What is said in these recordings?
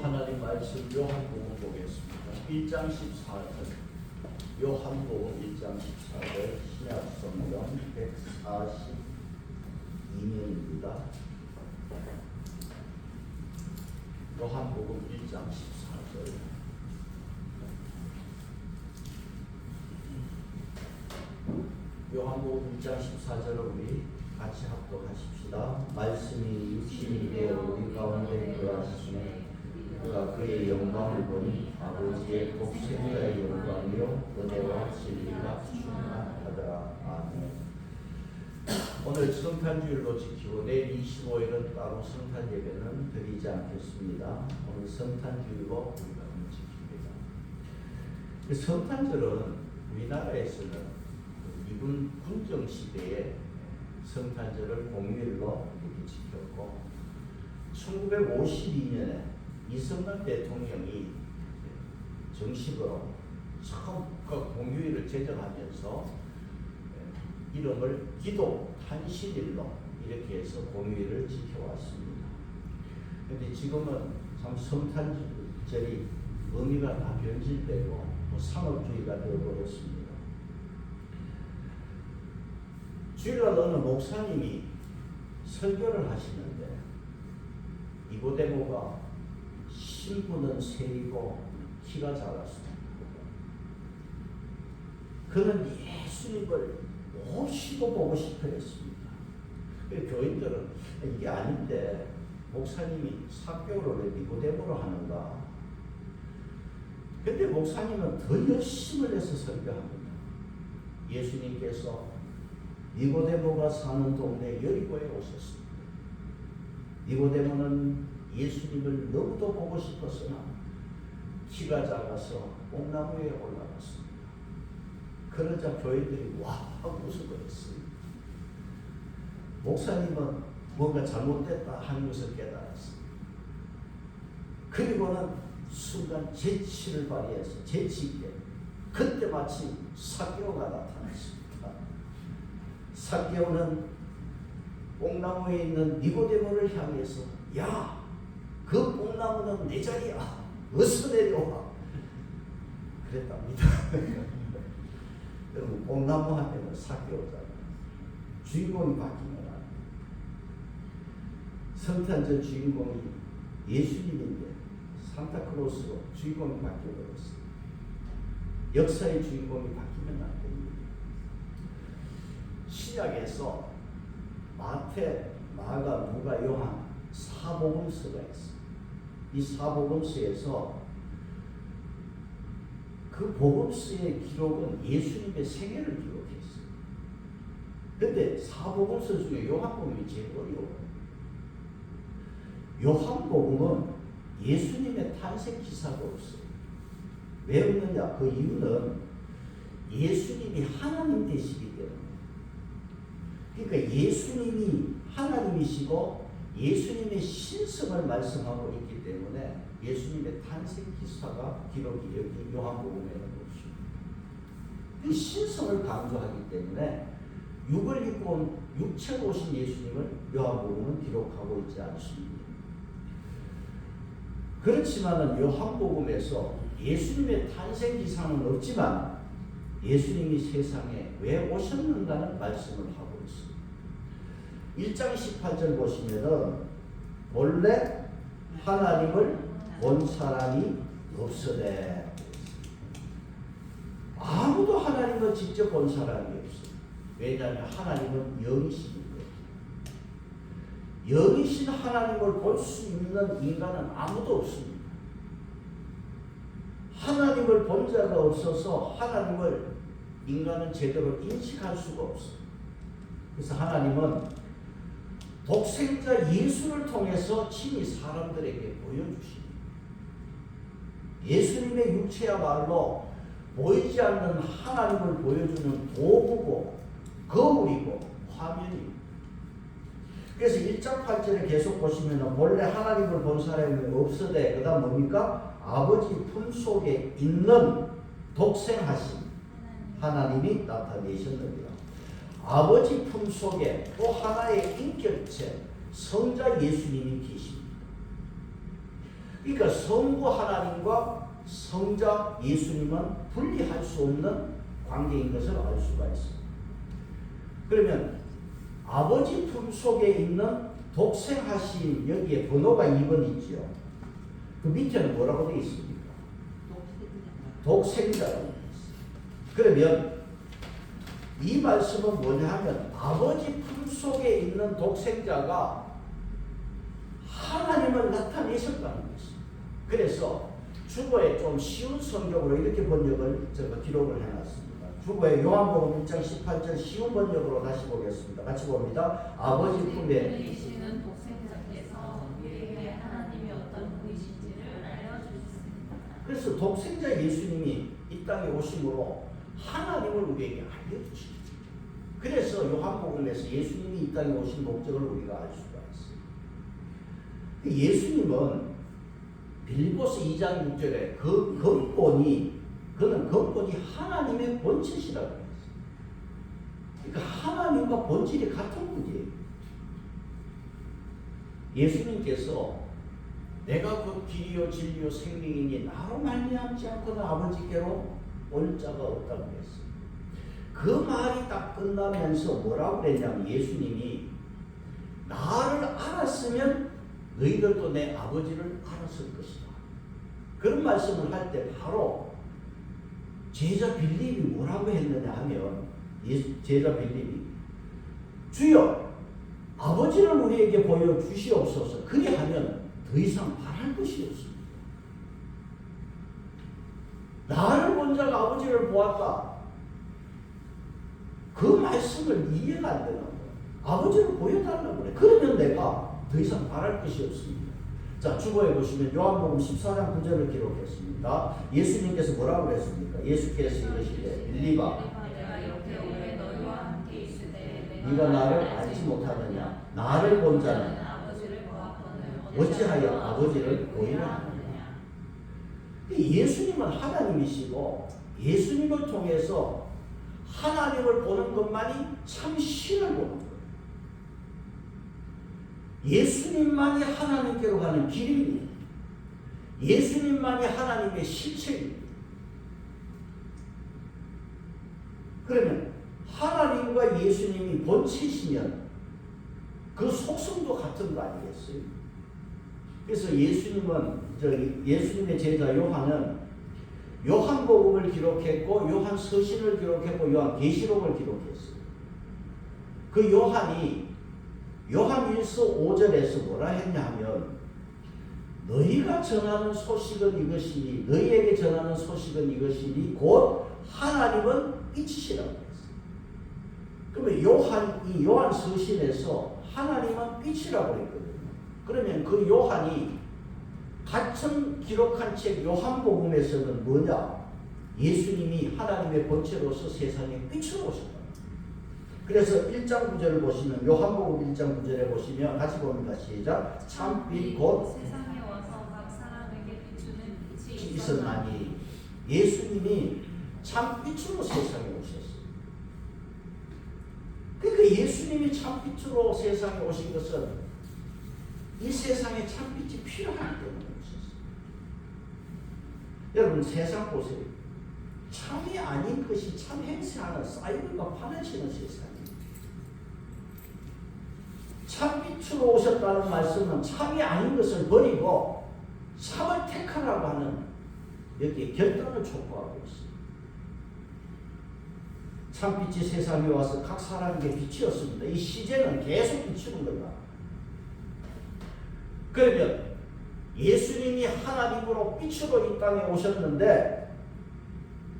하나님 말씀 요한복음 보겠습니다. 1장 14절. 요한복음 1장 14절 신약성경 142면입니다. 요한복음 1장 14절. 요한복음 1장 14절을 우리 같이 합독하십시다. 말씀이 육신이 되어 우리 가운데 거하시네 그가 그의 영광을 보니 아버지의 독생자의 영광이요 은혜와 진리가 충만하더라. 아멘. 오늘 성탄주일로 지키고 내일 25일은 따로 성탄 예배는 드리지 않겠습니다. 오늘 성탄주일로 우리가 지킵니다. 성탄절은 우리나라에서는 미군 군정 시대에 성탄절을 공휴일로 이렇게 지켰고 1952년에 이승만 대통령이 정식으로 처음 그 공휴일을 제정하면서 이름을 기독 탄신일로 이렇게 해서 공휴일을 지켜왔습니다. 그런데 지금은 참 성탄절이 의미가 다 변질되고 상업주의가 되어버렸습니다. 주일날 어느 목사님이 설교를 하시는데 니고데모가 신부는 세이고 키가 작았습니다. 그는 예수님을 모시고 보고 싶어 했습니다. 교인들은 이게 아닌데 목사님이 사교를 니고데모로 하는가? 근데 목사님은 더 열심을 해서 설교합니다. 예수님께서 니고데모가 사는 동네 여리고에 오셨습니다. 니고데모는 예수님을 너무도 보고 싶었으나 키가 작아서 옥나무에 올라갔습니다. 그러자 교인들이 와 하고 웃어버렸습니다. 목사님은 뭔가 잘못됐다 하는 것을 깨달았습니다. 그리고는 순간 재치를 발휘해서 재치있게 그때 마침 삭개오가 나타났습니다. 삭개오는 옥나무에 있는 니고데모를 향해서 야! 그 뽕나무는 내 자리야. 어서 내려와. 그랬답니다. 여러분 뽕나무 하면은 삭개오잖아요. 주인공이 바뀌면 안 돼요. 성탄절 주인공이 예수님인데 산타클로스로 주인공이 바뀌어버렸어요. 역사의 주인공이 바뀌면 안 됩니다. 신약에서 마태, 마가, 누가, 요한 사복음서가 있습니다. 이 사복음서에서 그 복음서의 기록은 예수님의 생애를 기록했어요. 그런데 사복음서 중에 요한복음이 제일 어려워요. 요한복음은 예수님의 탄생 기사가 없어요. 왜 없느냐? 그 이유는 예수님이 하나님 되시기 때문에. 그러니까 예수님이 하나님이시고 예수님의 신성을 말씀하고 있기 때문에 예수님의 탄생 기사가 기록이 여기 요한복음에는 없습니다. 이 신성을 강조하기 때문에 육을 입고 온 육체로 오신 예수님을 요한복음은 기록하고 있지 않습니다. 그렇지만은 요한복음에서 예수님의 탄생 기사는 없지만 예수님이 세상에 왜 오셨는가는 말씀을 하고 있습니다. 1장 18절 보시면은 원래 하나님을 본 사람이 없으되 아무도 하나님을 직접 본 사람이 없어요. 왜냐하면 하나님은 영이시기 때문에. 영이신 하나님을 볼 수 있는 인간은 아무도 없습니다. 하나님을 본 자가 없어서 하나님을 인간은 제대로 인식할 수가 없어요. 그래서 하나님은 독생자 예수를 통해서 친히 사람들에게 보여주십니다. 예수님의 육체야말로 보이지 않는 하나님을 보여주는 도구고 거울이고 화면입니다. 그래서 1장 8절에 계속 보시면 원래 하나님을 본 사람이 없으되 그 다음 뭡니까? 아버지 품속에 있는 독생하신 하나님이 나타내셨느니라. 아버지 품속에 또 하나의 인격체 성자 예수님이 계십니다. 그러니까 성부 하나님과 성자 예수님은 분리할 수 없는 관계인 것을 알 수가 있습니다. 그러면 아버지 품속에 있는 독생하신 여기에 번호가 2번 있죠. 그 밑에는 뭐라고 되어 있습니까? 독생자라고 되어 있습니다. 그러면 이 말씀은 뭐냐 하면 아버지 품속에 있는 독생자가 하나님을 나타내셨다는 것입니다. 그래서 주보에 좀 쉬운 성경으로 이렇게 번역을 제가 기록을 해놨습니다. 주보에 요한복음 1장 18절 쉬운 번역으로 다시 보겠습니다. 같이 봅니다. 아버지 품에 계시는 독생자께서 우리에게 하나님이 어떤 분이신지를 알려주셨습니다. 그래서 독생자 예수님이 이 땅에 오심으로 하나님을 우리에게 알려주십니다. 그래서 요한복음에서 예수님이 이 땅에 오신 목적을 우리가 알 수가 있어요. 예수님은 빌립보서 2장 6절에 그 근본이 하나님의 본체시라고 했어요. 그러니까 하나님과 본질이 같은 분이에요. 예수님께서 내가 그 길이요 진리요 생명이니 나로 말미암지 않고는 아버지께로 올 자가 없다고 했어요. 그 말이 딱 끝나면서 뭐라고 그랬냐면 예수님이 나를 알았으면 너희들도 내 아버지를 알았을 것이다. 그런 말씀을 할 때 바로 제자 빌립이 뭐라고 했느냐 하면 제자 빌립이 주여 아버지를 우리에게 보여주시옵소서. 그리하면 더 이상 바랄 것이 없습니다. 나를 본 자가 아버지를 보았다. 그 말씀을 이해가 안 되는 거예요. 아버지를 보여달라고 그래. 그러면 내가 더 이상 바랄 것이 없습니다. 자, 주보에 보시면 요한복음 14장 9절을 기록했습니다. 예수님께서 뭐라고 그랬습니까? 예수께서 이르시되 빌립아 내가 이렇게 오래 너희와 함께 있을 때 네가 나를 알지 못하느냐? 나를 본 자는 아버지를 보았거늘 어찌하여 아버지를 보이라 하느냐? 예수님은 하나님이시고 예수님을 통해서 하나님을 보는 것만이 참 신을 보는 거예요. 예수님만이 하나님께로 가는 길입니다. 예수님만이 하나님의 실체입니다. 그러면 하나님과 예수님이 본체시면 그 속성도 같은 거 아니겠어요? 그래서 예수님의 제자 요한은 요한복음을 기록했고 요한 서신을 기록했고 요한 계시록을 기록했어요. 그 요한이 요한일서 5절에서 뭐라 했냐 하면 너희가 전하는 소식은 이것이니 너희에게 전하는 소식은 이것이니 곧 하나님은 빛이시라고 했어요. 그러면 이 요한 서신에서 하나님은 빛이라고 했거든요. 그러면 그 요한이 같은 기록한 책 요한복음에서는 뭐냐? 예수님이 하나님의 본체로서 세상에 빛으로 오셨다. 그래서 1장 9절을 보시면 요한복음 1장 9절에 보시면 같이 봅니다. 시작. 참빛 곧 세상에 와서 각 사람에게 비추는 빛이 있었나니 예수님이 참빛으로 세상에 오셨어요. 그러니까 예수님이 참빛으로 세상에 오신 것은 이 세상에 참빛이 필요하기 때문에 오셨어요. 여러분 세상 보세요. 참이 아닌 것이 참 행세하는 사이버가 파헤치는 세상입니다. 참빛으로 오셨다는 말씀은 참이 아닌 것을 버리고 참을 택하라고 하는 여기에 결단을 촉구하고 있습니다. 참빛이 세상에 와서 각 사람에게 빛이었습니다. 이 시제는 계속 비추는 거다. 그러면 예수님이 하나님으로 빛으로 이 땅에 오셨는데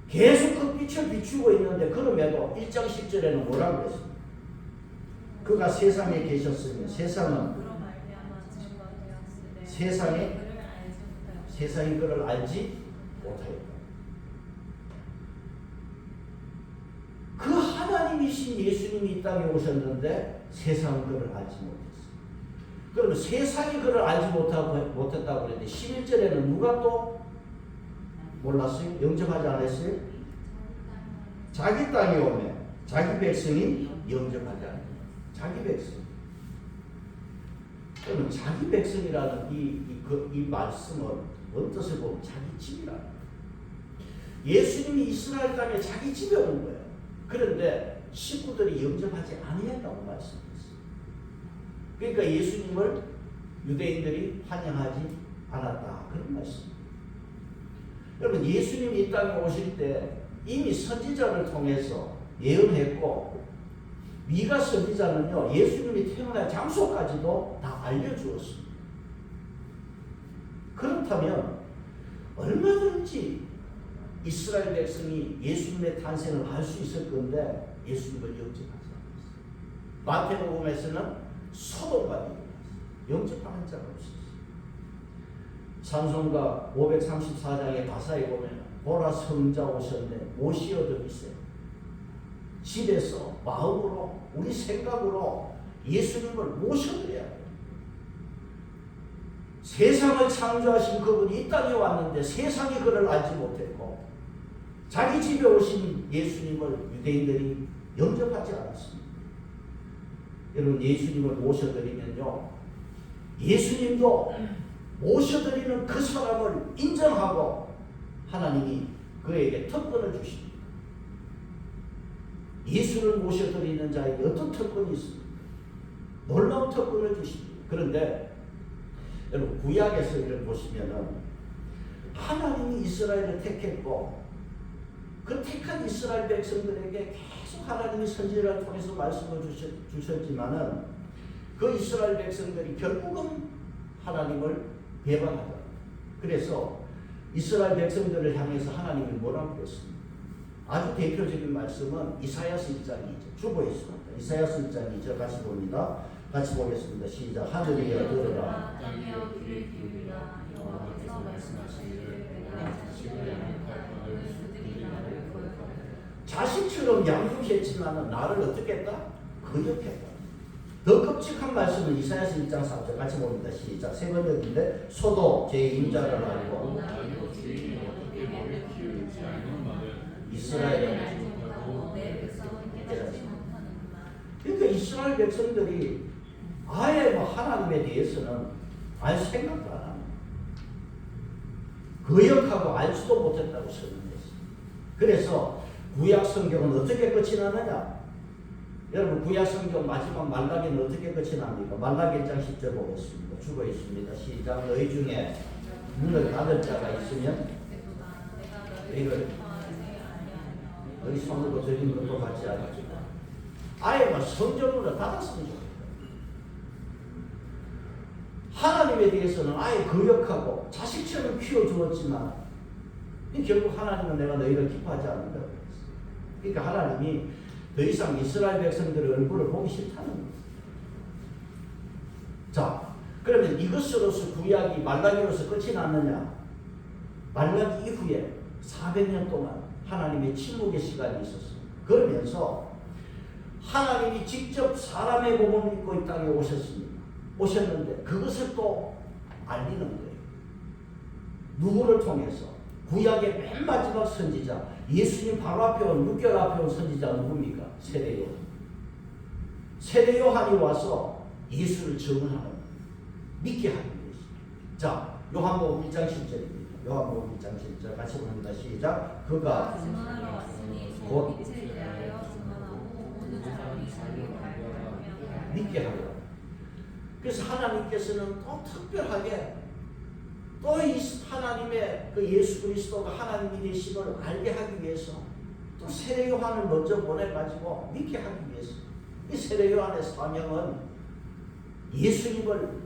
계속 그 빛을 비추고 있는데 그럼에도 1장 10절에는 뭐라고 했습니까? 그가 세상에 계셨으면 세상이 그를 알지 못하였다. 그 하나님이신 예수님이 이 땅에 오셨는데 세상은 그를 알지 못했어요. 그러면 세상이 그를 알지 못했다고 그랬는데 11절에는 누가 또 몰랐어요? 영접하지 않았어요? 자기 땅에 오면 자기 백성이 영접하지 않아요. 자기 백성. 그러면 자기 백성이라는 이 말씀은 어떠세 보면 자기 집이라. 예수님이 이스라엘 땅에 자기 집에 온 거예요. 그런데 식구들이 영접하지 아니했다고 말씀했어요. 그러니까 예수님을 유대인들이 환영하지 않았다. 그런 말씀입니다. 여러분, 예수님이 이 땅에 오실 때 이미 선지자를 통해서 예언했고, 미가 선지자는요 예수님이 태어날 장소까지도 다 알려주었습니다. 그렇다면 얼마든지 이스라엘 백성이 예수님의 탄생을 알 수 있을 건데 예수님을 영접하지 않았어요. 마태복음에서는 소돔과 영접하는 자가 없었어요. 찬송가 534장의 가사에 보면 보라 성자 오셨네 모시어 드리세요. 집에서 마음으로 우리 생각으로 예수님을 모셔드려야 돼요. 세상을 창조하신 그분이 이 땅에 왔는데 세상이 그를 알지 못했고 자기 집에 오신 예수님을 유대인들이 영접하지 않았습니다. 여러분, 예수님을 모셔드리면요 예수님도 모셔드리는 그 사람을 인정하고 하나님이 그에게 특권을 주십니다. 예수를 모셔드리는 자에게 어떤 특권이 있습니까? 놀라운 특권을 주십니다. 그런데 여러분, 구약에서 이를 보시면은 하나님이 이스라엘을 택했고 그 택한 이스라엘 백성들에게 계속 하나님이 선지자를 통해서 말씀을 주셨지만은 그 이스라엘 백성들이 결국은 하나님을 배반하더라. 그래서 이스라엘 백성들을 향해서 하나님이 뭐라고 했습니까? 아주 대표적인 말씀은 이사야서 1장 2절 주보에 있습니다. 이사야서 1장 2절 같이 봅니다. 같이 보겠습니다. 시작. 하늘이여 들으라. 땅이여 귀를 기울이라. 여호와께서 말씀하시기를 내가 자식을 양육할 것을 그들이 나를 거역하리라. 자식처럼 양육했지만 나를 어떻게 했다? 거역했다. 더 끔찍한 말씀은 이사야서 1장 3절 같이 봅니다. 시작. 세 번역인데 소도 제 임자를 알고 주인이 어떻게 머리 키우지 않는 말을 이스라엘은 알지 못하고 내 백성은 깨닫지 못하는구나. 그러니까 이스라엘 백성들이 아예 하나님에 대해서는 알 생각도 안 합니다. 거역하고 알지도 못했다고 설명했어요. 그래서 구약 성경은 어떻게 끝이 나느냐? 여러분, 구약 성경 마지막 말라기는 어떻게 끝이 납니까? 말라기 1장 10절 보겠습니다. 주고 있습니다. 시작. 너희 중에 눈을 닫을 자가 있으면 이걸 너희 손으로 드린 것도 받지 않았지만 아예 성전으로 닫았으면 좋겠다. 하나님에 대해서는 아예 거역하고 자식처럼 키워주었지만 결국 하나님은 내가 너희를 기뻐하지 않는다고 했어요. 그러니까 하나님이 더 이상 이스라엘 백성들의 얼굴을 보기 싫다는 거예요. 자, 그러면 이것으로서 구약이 말라기로서 끝이 났느냐? 말라기 이후에 400년 동안 하나님의 침묵의 시간이 있었어요. 그러면서 하나님이 직접 사람의 몸을 입고 이 땅에 오셨는데 그것을 또 알리는 거예요. 누구를 통해서? 구약의 맨 마지막 선지자, 예수님 바로 앞에 온 6개월 앞에 온 선지자 누굽니까? 세례 요한. 세례 요한이 와서 예수를 증언하는, 믿게 하는 것입니다. 자, 요한복음 1장 10절입니다. 요한복음 1장 10절 같이 봅니다. 시작. 그가 증언하러 왔으니 곧 빛에 대하여 증언하고 모든 사람이 자기를 발견하며 믿게 하려. 그래서 하나님께서는 또 특별하게 또 이 하나님의 그 예수 그리스도가 하나님이 되심을 알게 하기 위해서 또 세례 요한을 먼저 보내가지고 믿게 하기 위해서, 이 세례 요한의 사명은 예수님을,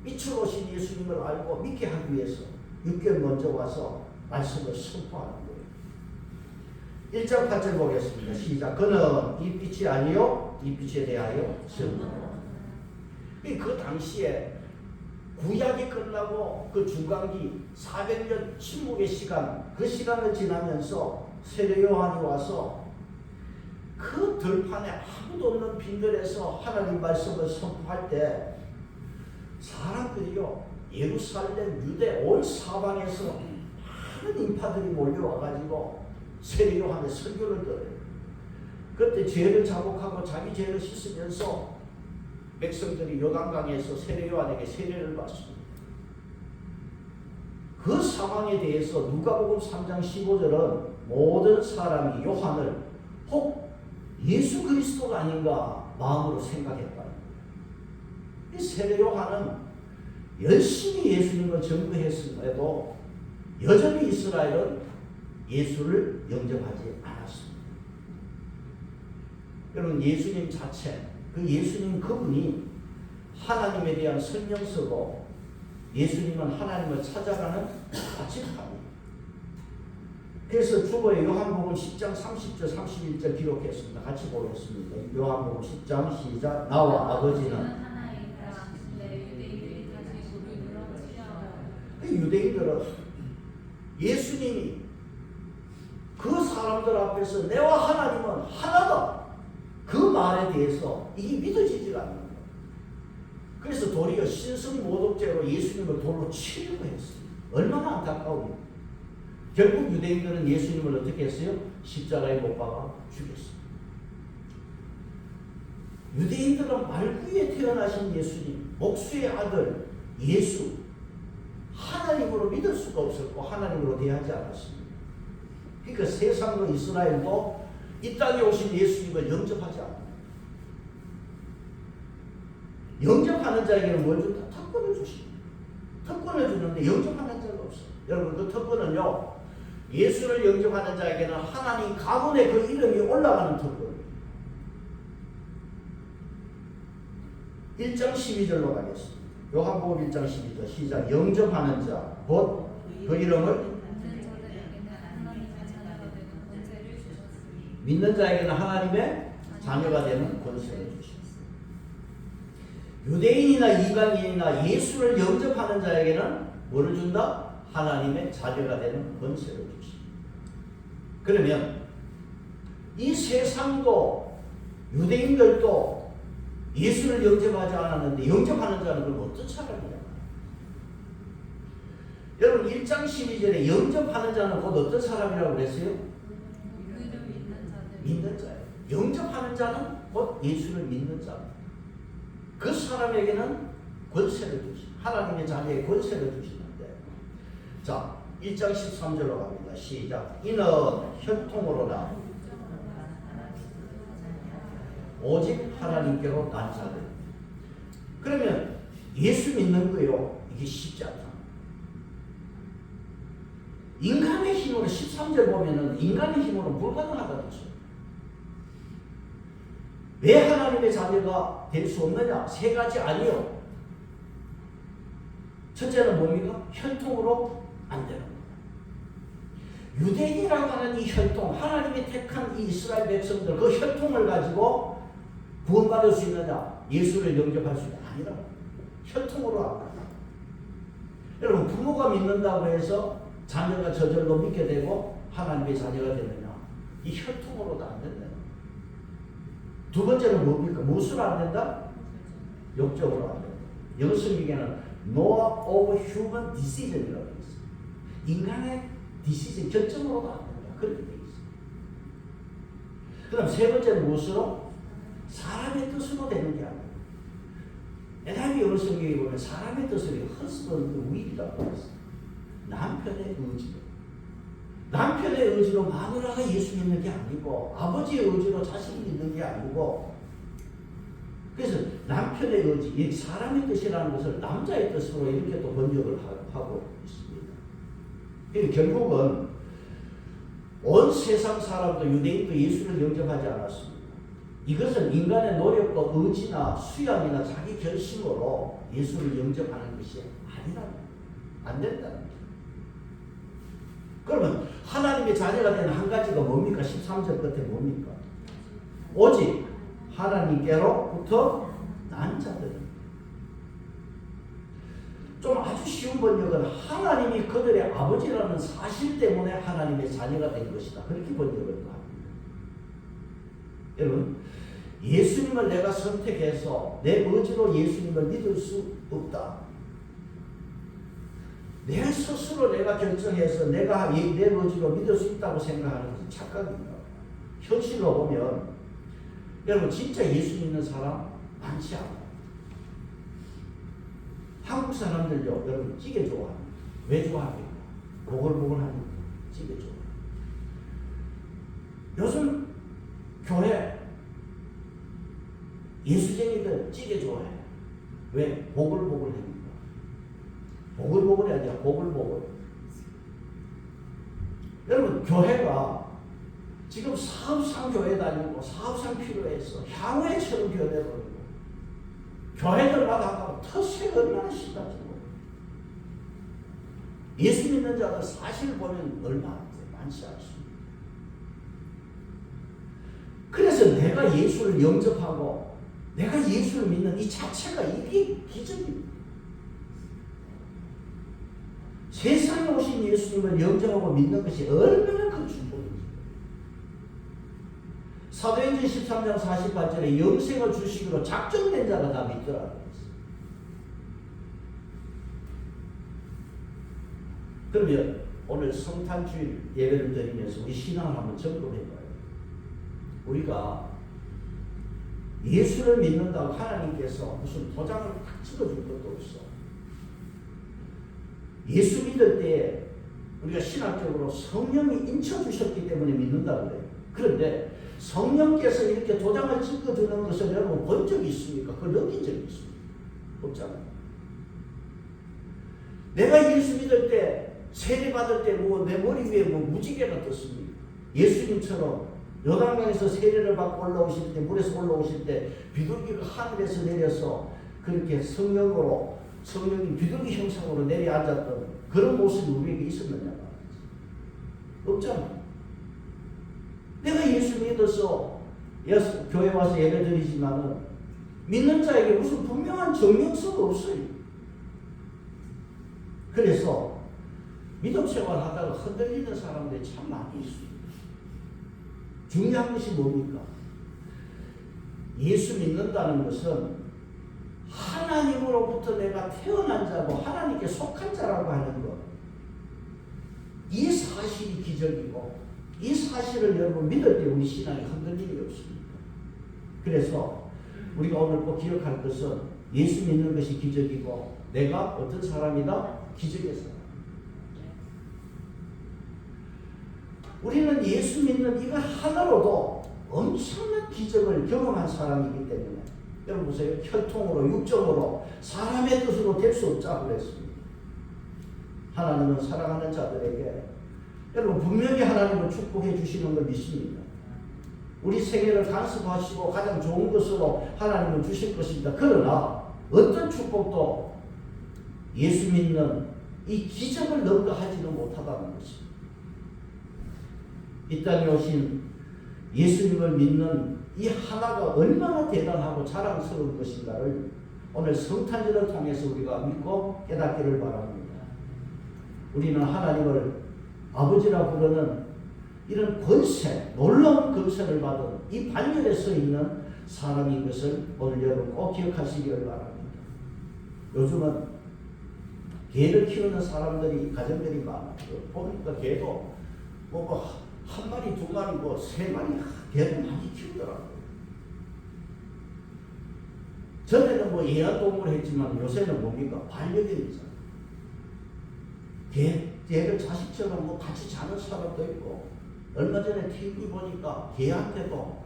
빛으로 오신 예수님을 알고 믿게 하기 위해서 6개월 먼저 와서 말씀을 선포하는 거예요. 1장 8절 보겠습니다. 시작. 그는 이 빛이 아니요 이 빛에 대하여 증언하라. 그 당시에 구약이 끝나고 그 중간기 400년 침묵의 시간, 그 시간을 지나면서 세례 요한이 와서 그 들판에 아무도 없는 빈들에서 하나님 말씀을 선포할 때 사람들이요, 예루살렘, 유대 온 사방에서 많은 인파들이 몰려와가지고 세례요한의 설교를 들어요. 그때 죄를 자복하고 자기 죄를 씻으면서 백성들이 요단강에서 세례요한에게 세례를 받습니다. 그 상황에 대해서 누가복음 3장 15절은 모든 사람이 요한을 혹 예수 그리스도가 아닌가 마음으로 생각했다. 이 세례요한은 열심히 예수님을 증거했음에도 여전히 이스라엘은 예수를 영접하지 않았습니다. 여러분, 예수님 자체, 그 예수님 그분이 하나님에 대한 설명서고 예수님은 하나님을 찾아가는 마침판입니다. 그래서 주보에 요한복음 10장 30절 31절 기록했습니다. 같이 보겠습니다. 요한복음 10장 시작. 나와 아버지는 유대인들은 예수님이 그 사람들 앞에서 내와 하나님은 하나다, 그 말에 대해서 이게 믿어지지가 않는 거예요. 그래서 도리어 신성모독죄로 예수님을 돌로 치려고 했어요. 얼마나 안타까워요. 결국 유대인들은 예수님을 어떻게 했어요? 십자가에 못 박아 죽였어요. 유대인들은 말구에 태어나신 예수님, 목수의 아들 예수, 하나님으로 믿을 수가 없었고 하나님으로 대하지 않았습니다. 그러니까 세상도 이스라엘도 이 땅에 오신 예수님을 영접하지 않습니다. 영접하는 자에게는 뭘 준다? 특권을 주십니다. 특권을 주는데 영접하는 자가 없어요. 여러분, 그 특권은요, 예수를 영접하는 자에게는 하나님 가문에 그 이름이 올라가는 특권입니다. 1장 12절로 가겠습니다. 요한복음 1장 12절 시작. 영접하는 자 곧 그 이름을 믿는 자에게는 하나님의 자녀가 되는 권세를 주십니다. 유대인이나 이방인이나 예수를 영접하는 자에게는 뭐를 준다? 하나님의 자녀가 되는 권세를 주십니다. 그러면 이 세상도 유대인들도 예수를 영접하지 않았는데 영접하는 자는 그럼 어떤 사람이냐? 여러분, 1장 12절에 영접하는 자는 곧 어떤 사람이라고 그랬어요? 믿는 자예요. 영접하는 자는 곧 예수를 믿는 자. 그 사람에게는 권세를 주십니다. 하나님의 자녀의 권세를 주시는데, 자, 1장 13절로 갑니다. 시작. 이는 혈통으로나 오직 하나님께로 난 자들. 그러면 예수 믿는 거요, 이게 쉽지 않다. 인간의 힘으로 13절 보면은 인간의 힘으로 불가능하다는 거죠. 왜 하나님의 자녀가 될 수 없느냐? 세 가지 아니요. 첫째는 뭡니까? 혈통으로 안 되는 겁니다. 유대인이라고 하는 이 혈통, 하나님이 택한 이 이스라엘 백성들, 그 혈통을 가지고 구원받을 수 있느냐? 예수를 영접할 수 있느냐? 아니라 혈통으로 안 된다. 여러분, 부모가 믿는다고 해서 자녀가 저절로 믿게 되고 하나님의 자녀가 되느냐? 이 혈통으로도 안 된다. 두 번째는 뭡니까? 무엇으로 안 된다? 육적으로 안 된다. 영어 성경에는 no of human decision이라고 되어 있어요. 인간의 decision, 결정으로도 안 된다. 그렇게 되어 있어요. 그 다음 세 번째는 무엇으로? 사람의 뜻으로 되는 게 아니에요. NIV 영어 성경에 보면 사람의 뜻을 husband will이라고 되어 있어요. 남편의 의지로. 남편의 의지로 마누라가 예수 믿는 게 아니고 아버지의 의지로 자식이 믿는 게 아니고, 그래서 남편의 의지, 이 사람의 뜻이라는 것을 남자의 뜻으로 이렇게 또 번역을 하고 있습니다. 그러니까 결국은 온 세상 사람도 유대인도 예수를 영접하지 않았습니다. 이것은 인간의 노력과 의지나 수양이나 자기 결심으로 예수를 영접하는 것이 아니라는 거예요. 안 된다는 거예요. 그러면 하나님의 자녀가 되는 한 가지가 뭡니까? 13절 끝에 뭡니까? 오직 하나님께로부터 난 자들. 좀 아주 쉬운 번역은 하나님이 그들의 아버지라는 사실 때문에 하나님의 자녀가 된 것이다. 그렇게 번역을 합니다. 여러분, 예수님을 내가 선택해서 내 의지로 예수님을 믿을 수 없다. 내 스스로 내가 결정해서 내가 내 의지로 믿을 수 있다고 생각하는 것은 착각입니다. 현실로 보면 여러분 진짜 예수 믿는 사람 많지 않아요. 한국 사람들요 여러분 찌개 좋아합니다. 왜 좋아합니까? 보글보글하니까 찌개 좋아해요. 요즘 교회 예수쟁이들 찌개 좋아해요. 왜? 보글보글합니다. 보글보글이 아니라 보글보글. 여러분 교회가 지금 사업상 교회 다니고 사업상 필요해서 향후에처럼 변해버리고 교회들마다 텃세 얼마나 심하지. 예수 믿는 자들 사실 보면 얼마 많지 않습니다. 그래서 내가 예수를 영접하고 내가 예수를 믿는 이 자체가 이게 기적입니다. 세상에 오신 예수님을 영접하고 믿는 것이 얼마나 큰 축복인지. 사도행전 13장 48절에 영생을 주시기로 작정된 자가 다 믿더라고요. 그러면 오늘 성탄주일 예배를 드리면서 우리 신앙을 한번 점검해봐요. 우리가 예수를 믿는다고 하나님께서 무슨 도장을 딱 찍어줄 것도 없어. 예수 믿을 때 우리가 신학적으로 성령이 인쳐주셨기 때문에 믿는다고 그래요. 그런데 성령께서 이렇게 도장을 찍어주는 것을 여러분 본 적이 있습니까? 그걸 느낀 적이 있습니까? 없잖아요. 내가 예수 믿을 때 세례 받을 때 뭐 내 머리 위에 뭐 무지개가 떴습니까? 예수님처럼 요단강에서 세례를 받고 올라오실 때 물에서 올라오실 때 비둘기가 하늘에서 내려서 그렇게 성령이 비둘기 형상으로 내려앉았던 그런 모습이 우리에게 있었느냐 말이지. 없잖아. 내가 예수 믿어서 교회 와서 예배 드리지만은 믿는 자에게 무슨 분명한 증명서가 없어요. 그래서 믿음 생활 하다가 흔들리는 사람들이 참 많이 있습니다. 중요한 것이 뭡니까? 예수 믿는다는 것은 하나님으로부터 내가 태어난 자고 하나님께 속한 자라고 하는 것. 이 사실이 기적이고 이 사실을 여러분 믿을 때 우리 신앙이 흔들림이 없습니다. 그래서 우리가 오늘 꼭 기억할 것은 예수 믿는 것이 기적이고 내가 어떤 사람이다? 기적의 사람. 우리는 예수 믿는 이거 하나로도 엄청난 기적을 경험한 사람이기 때문에 여러분 보세요. 혈통으로 육정으로 사람의 뜻으로 될 수 없다고 그랬습니다. 하나님은 사랑하는 자들에게 여러분 분명히 하나님은 축복해 주시는 걸 믿습니다. 우리 생애를 간섭하시고 가장 좋은 것으로 하나님은 주실 것입니다. 그러나 어떤 축복도 예수 믿는 이 기적을 능가하지는 못하다는 것입니다. 이 땅에 오신 예수님을 믿는 이 하나가 얼마나 대단하고 자랑스러운 것인가를 오늘 성탄절을 통해서 우리가 믿고 깨닫기를 바랍니다. 우리는 하나님을 아버지라 부르는 이런 권세, 놀라운 권세를 받은 이 반열에 서 있는 사람인 것을 오늘 여러분 꼭 기억하시기를 바랍니다. 요즘은 개를 키우는 사람들이 가정들이 많아요. 보니까 개도 한 마리, 두 마리, 세 마리 개도 많이 키우더라고요. 전에는 애완동물을 했지만 요새는 뭡니까? 반려견이잖아요. 개를 자식처럼 같이 자는 사람도 있고, 얼마 전에 TV 보니까 개한테도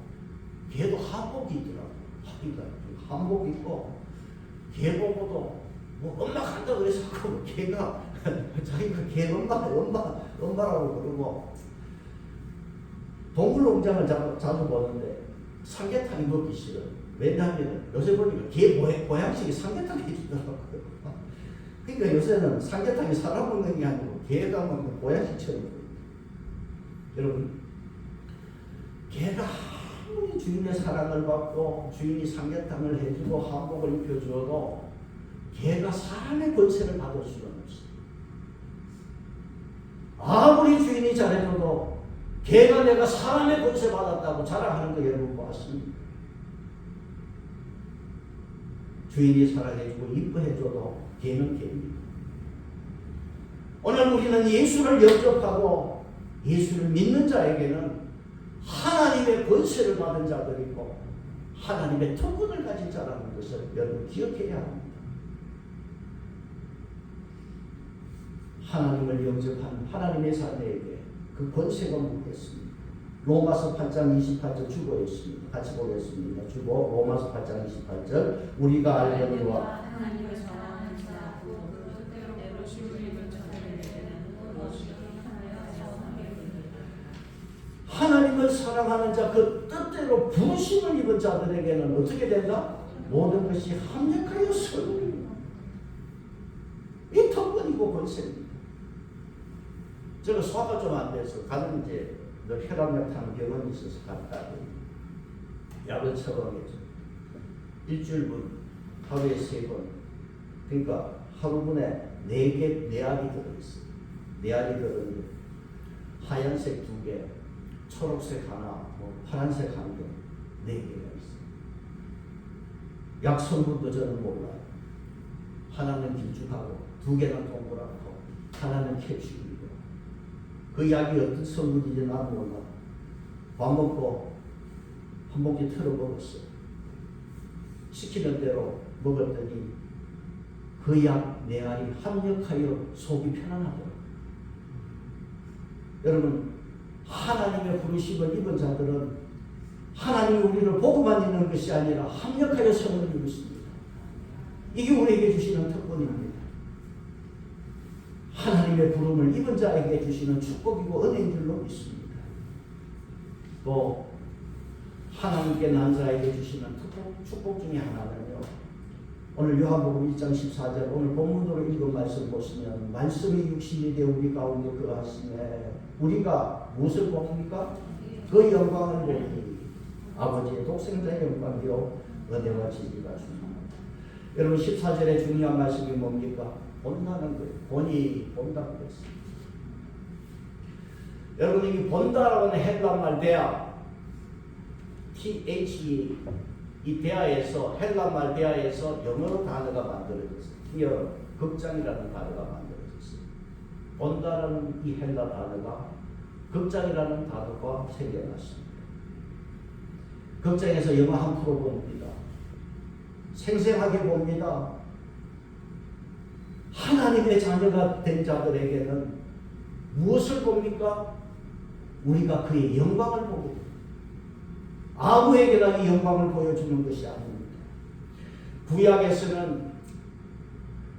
한복이 있더라고요. 그러니까 한복 입고 개 보고도 엄마 간다 그래서 개가 자기가 개 엄마라고 그러고. 동물농장을 자주 보는데 삼계탕이 먹기 싫어. 왜냐하면 요새 보니까 개 보양식이 삼계탕이 해주더라고요. 그러니까 요새는 삼계탕이 사람 먹는 게 아니고 개가 먹는 보양식처럼 보입니다. 여러분, 개가 아무리 주인의 사랑을 받고 주인이 삼계탕을 해주고 한복을 입혀주어도 개가 사람의 권세를 받을 수는 없어요. 아무리 주인이 잘해줘도 개가 내가 사람의 권세 받았다고 자랑하는 거 여러분 보았습니다. 주인이 사랑해주고 이뻐해줘도 개는 개입니다. 오늘 우리는 예수를 영접하고 예수를 믿는 자에게는 하나님의 권세를 받은 자들이고 하나님의 특권을 가진 자라는 것을 여러분 기억해야 합니다. 하나님을 영접한 하나님의 자녀에게 그 권세가 묻겠습니다. 로마서 8장 28절 주보에 있습니다. 같이 보겠습니다. 주보 로마서 8장 28절 우리가 알거니와 하나님을 사랑하는 자 그 뜻대로 주를 입은 자들에게는 무엇이 하나님을 사랑하는 자 그 뜻대로 부르심을 입은 자들에게는 어떻게 된다? 모든 것이 합력하여 서는 이 특권이고 권세입니다. 제가 소화가 좀 안 돼서 가는 이제 혈압약 타는 병원이 있어서 갔다 약을 처방해줘. 일주일분 하루에 3번. 그러니까 하루분에 4개 내알이 들어있어. 내알이 들어있는데 하얀색 2개, 초록색 하나, 파란색 한 개, 4개가 있어. 약 성분도 저는 몰라요. 하나는 길쭉하고 2개는 동그랗고 하나는 캡슐이고 그 약이 어떤 성분인지 난 몰라. 밥 먹고 한 봉지 털어 먹었어. 시키는 대로 먹었더니 그 약 내알이 합력하여 속이 편안하더라고요. 여러분 하나님의 부르심을 입은 자들은 하나님이 우리를 보고만 있는 것이 아니라 합력하여 성을 이루십니다. 이게 우리에게 주시는 특권입니다. 하나님의 부름을 입은 자에게 주시는 축복이고 은혜인 줄로 믿습니다. 또 하나님께 난 자에게 주시는 축복 중에 하나는요. 오늘 요한복음 1장 14절 오늘 본문으로 읽은 말씀 보시면 말씀이 육신이 되어 우리 가운데 거하시네. 우리가 무엇을 봅니까? 그 영광을 보니 아버지의 독생자의 영광이요 은혜와 진리가 충만하다. 여러분 14절의 중요한 말씀이 뭡니까? 본다는 거예요. 본이 본다고 했습니다. 여러분 이 본다라고 하는 헬라말 대하 THE 이 대하에서 헬라말 대하에서 영어로 단어가 만들어졌어요. 히어 극장이라는 단어가 만들어졌어요. 본다라는 이 헬라 단어가 극장이라는 단어가 생겨났습니다. 극장에서 영화 한 프로 봅니다. 생생하게 봅니다. 하나님의 자녀가 된 자들에게는 무엇을 봅니까? 우리가 그의 영광을 보게 됩니다. 아무에게나 이 영광을 보여주는 것이 아닙니다. 구약에서는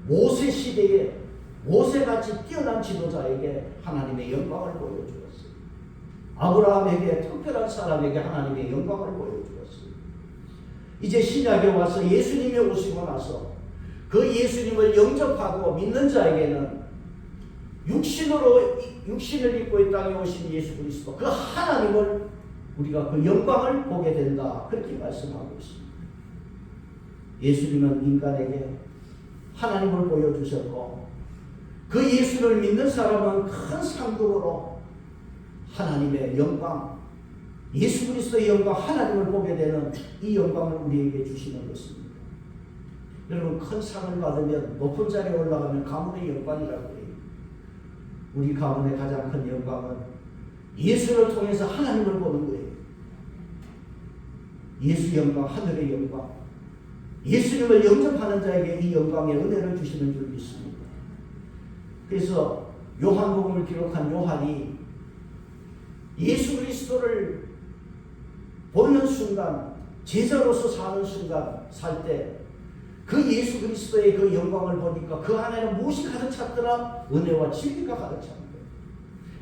모세 시대에 모세같이 뛰어난 지도자에게 하나님의 영광을 보여주었어요. 아브라함에게 특별한 사람에게 하나님의 영광을 보여주었어요. 이제 신약에 와서 예수님이 오시고 나서 그 예수님을 영접하고 믿는 자에게는 육신을 입고 이 땅에 오신 예수 그리스도 그 하나님을 우리가 그 영광을 보게 된다. 그렇게 말씀하고 있습니다. 예수님은 인간에게 하나님을 보여주셨고 그 예수를 믿는 사람은 큰 상급으로 하나님의 영광, 예수 그리스도의 영광, 하나님을 보게 되는 이 영광을 우리에게 주시는 것입니다. 여러분 큰 상을 받으면 높은 자리에 올라가면 가문의 영광이라고 해요. 우리 가문의 가장 큰 영광은 예수를 통해서 하나님을 보는 거예요. 예수 영광, 하늘의 영광. 예수님을 영접하는 자에게 이 영광의 은혜를 주시는 줄 믿습니다. 그래서 요한복음을 기록한 요한이 예수 그리스도를 보는 순간, 제자로서 사는 순간, 살 때 그 예수 그리스도의 그 영광을 보니까 그 안에는 무엇이 가득 찼더라? 은혜와 진리가 가득 찼는 거예요.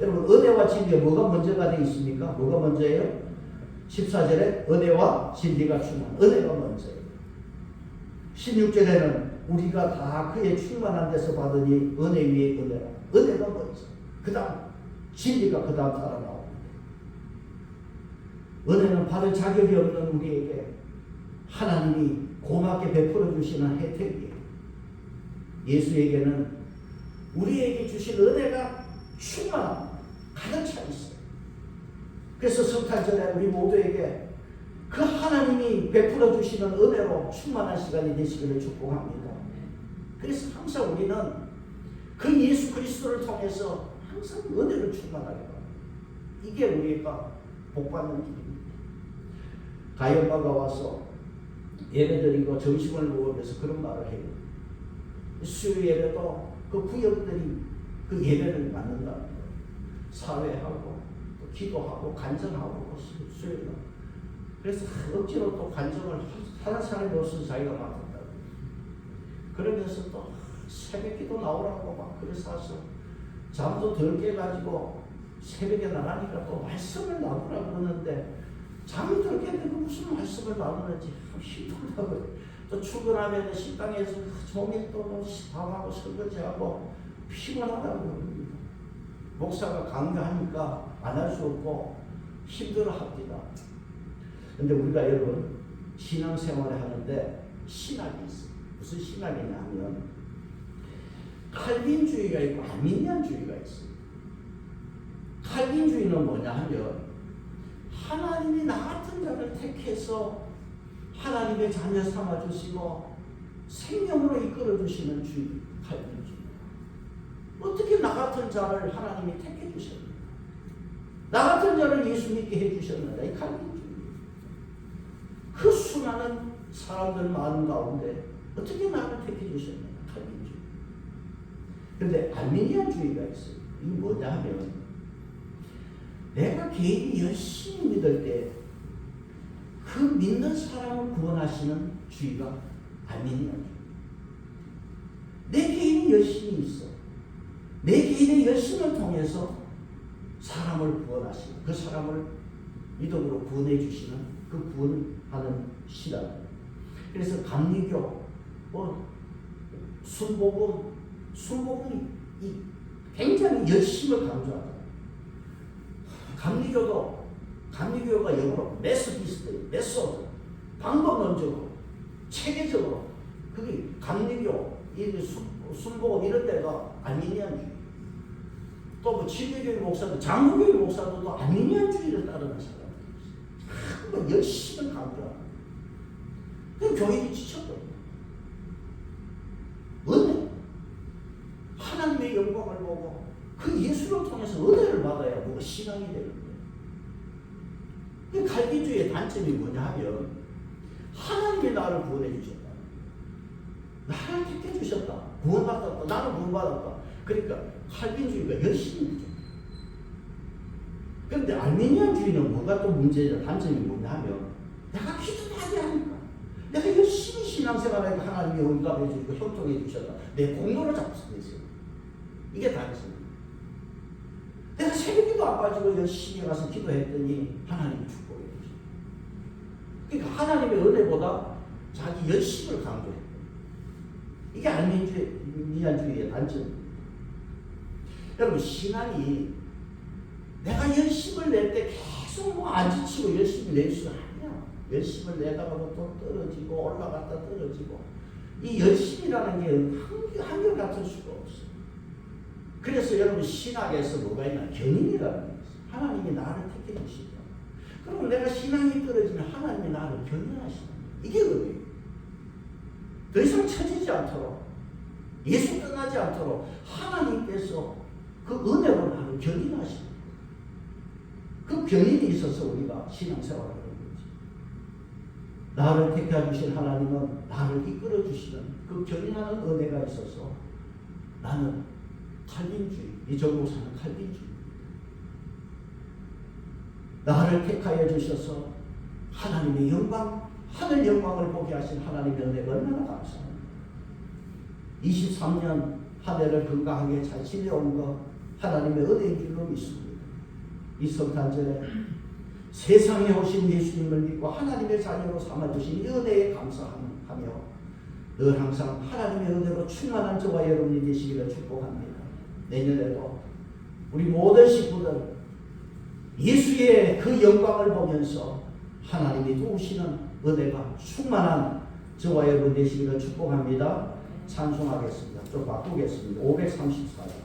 여러분 은혜와 진리에 뭐가 먼저가 되어 있습니까? 뭐가 먼저예요? 14절에 은혜와 진리가 충만, 은혜가 먼저예요. 16절에는 우리가 다 그의 충만한 데서 받으니 은혜 위에 은혜라. 은혜가 먼저. 그 다음 진리가 그 다음 따라 나옵니다. 은혜는 받을 자격이 없는 우리에게 하나님이 고맙게 베풀어 주시는 혜택이에요. 예수에게는 우리에게 주신 은혜가 충만합니다. 가득 차 있어요. 그래서 성탄절에 우리 모두에게 그 하나님이 베풀어 주시는 은혜로 충만한 시간이 되시기를 축복합니다. 그래서 항상 우리는 그 예수 그리스도를 통해서 항상 은혜를 충만하게 합니다. 이게 우리가 복받는 길입니다. 가염바가 와서 예배드리고 점심을 먹으면서 그런 말을 해요. 수요 예배도 그 구역들이 그 예배를 맡는다는 거예요. 사회하고 또 기도하고 간증하고 수요일. 그래서 억지로 또 간증을 하는 사람이 없어서 자기가 맡았다고. 그러면서 또 새벽 기도 나오라고 막 그래서 잠도 덜 깨가지고 새벽에 나가니까 또 말씀을 나누라고 그러는데 잠이 덜 깼는데 무슨 말씀을 나누는지 힘들다고. 또 출근하면 식당에서 종일 또 밥하고 설거지하고 피곤하다고 그럽니다. 목사가 강요하니까 안 할 수 없고 힘들어합니다. 근데 우리가 여러분 신앙생활을 하는데 신학이 있어요. 무슨 신학이냐 하면 칼빈주의가 있고 아미니안주의가 있어요. 칼빈주의는 뭐냐 하면 하나님이 나 같은 자를 택해서 하나님의 자녀 삼아주시고 생명으로 이끌어주시는 주의, 칼빈주의. 어떻게 나 같은 자를 하나님이 택해 주셨는가? 나 같은 자를 예수 믿게 해주셨는가? 이 칼빈주의. 그 수많은 사람들 많은 가운데 어떻게 나를 택해 주셨는가? 칼빈주의. 그런데 알미니안주의가 있어요. 이게 뭐냐 하면 내가 개인이 열심히 믿을 때 그 믿는 사람을 구원하시는 주의가 알미니안주의. 내 개인이 열심히 있어. 내 개인의 열심을 통해서 사람을 구원하시는, 그 사람을 믿음으로 구원해 주시는 그 구원하는 신앙. 그래서 감리교, 순복음이 굉장히 열심을 강조하다. 감리교가 영어로 메소디스트, 메소드, 방법론적으로, 체계적으로, 그게 감리교, 순복음 이런 데가 아미니안주의. 또 뭐 진리교회 목사도, 장로교회 목사도 또 아미니안주의를 따르는 사람들이 있어요. 정말 열심히 강조하는. 그 교인이 지쳤거든요. 은혜. 하나님의 영광을 보고 그 예수를 통해서 은혜를 받아야 뭐가 신앙이 되는 거예요. 그 칼빈주의의 단점이 뭐냐 하면 하나님이 나를 구원해 주셨다. 나를 택해 주셨다. 구원받았다. 나는 구원받았다. 그러니까 칼빈주의가 열심히 부족해. 그런데 알미니안주의는 뭐가 또 문제냐, 단점이 뭐냐 하면 내가 기도도 하지 않을까. 내가 열심히 신앙생활하니까 하나님이 응답해 주시고 형통해 주셨다. 내 공로를 잡고 있어요. 이게 단점이에요. 내가 새벽기도 안 빠지고 열심히 가서 기도했더니 하나님이 축복해 주셨다. 그러니까 하나님의 은혜보다 자기 열심을 강조해요. 이게 알미니안주의의 단점입니다. 여러분 신앙이 내가 열심을 낼 때 계속 안 지치고 열심히 낼 수 아니야. 열심을 내다가도 또 떨어지고 올라갔다 떨어지고 이 열심이라는 게 한결같을 수가 없어요. 그래서 여러분 신학에서 뭐가 있나? 견인이라는 게 있어요. 하나님이 나를 택해 주시죠. 그럼 내가 신앙이 떨어지면 하나님이 나를 견인하시는 거예요. 이게 은혜예요. 더 이상 처지지 않도록 예수 떠나지 않도록 하나님께서 그 은혜로 나를 견인하시는 거예요. 그 견인이 있어서 우리가 신앙생활을 하는 거지. 나를 택해 주신 하나님은 나를 이끌어 주시는 그 견인하는 은혜가 있어서 나는 칼빈주의, 이 전국 사는 칼빈주의. 나를 택하여 주셔서 하나님의 영광, 하늘 영광을 보게 하신 하나님의 은혜가 얼마나 감사합니다. 23년 한 해를 건강하게 잘 지내온 것 하나님의 은혜인 줄로 믿습니다. 이 성탄절에 세상에 오신 예수님을 믿고 하나님의 자녀로 삼아주신 이 은혜에 감사하며 늘 항상 하나님의 은혜로 충만한 저와 여러분이 되시기를 축복합니다. 내년에도 우리 모든 식구들 예수의 그 영광을 보면서 하나님이 도우시는 은혜가 충만한 저와 여러분 되시기를 축복합니다. 찬송하겠습니다. 좀 바꾸겠습니다. 534장.